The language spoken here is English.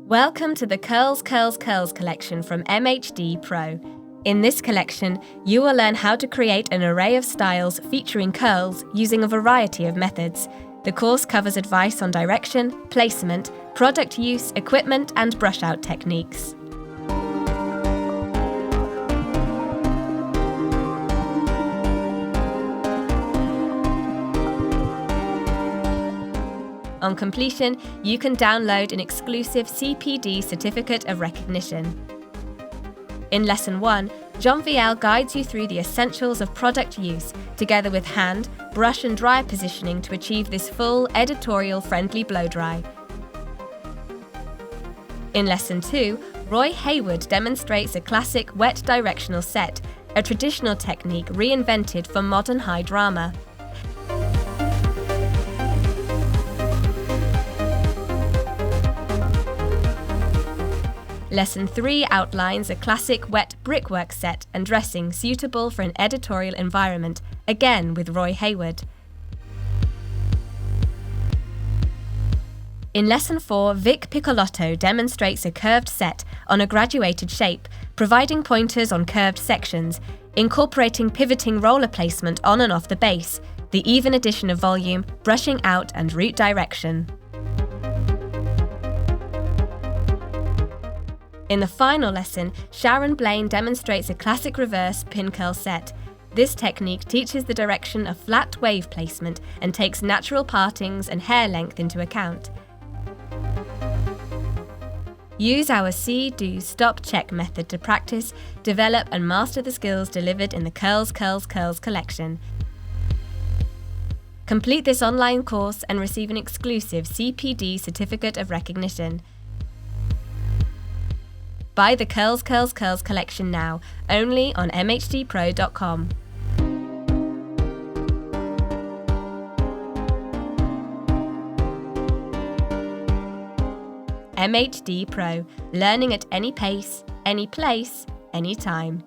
Welcome to the Curls, Curls, Curls collection from MHDPro. In this collection, you will learn how to create an array of styles featuring curls using a variety of methods. The course covers advice on direction, placement, product use, equipment, and brush-out techniques. On completion, you can download an exclusive CPD Certificate of Recognition. In Lesson 1, Jean-Viel guides you through the essentials of product use, together with hand, brush and dryer positioning to achieve this full, editorial-friendly blow-dry. In Lesson 2, Roy Hayward demonstrates a classic wet directional set, a traditional technique reinvented for modern high drama. Lesson 3 outlines a classic wet brickwork set and dressing suitable for an editorial environment, again with Roy Hayward. In Lesson 4, Vic Piccolotto demonstrates a curved set on a graduated shape, providing pointers on curved sections, incorporating pivoting roller placement on and off the base, the even addition of volume, brushing out and root direction. In the final lesson, Sharon Blaine demonstrates a classic reverse pin curl set. This technique teaches the direction of flat wave placement and takes natural partings and hair length into account. Use our see, do, stop, check method to practice, develop and master the skills delivered in the Curls, Curls, Curls collection. Complete this online course and receive an exclusive CPD Certificate of Recognition. Buy the Curls, Curls, Curls collection now, only on MHDPro.com. MHDPro, learning at any pace, any place, any time.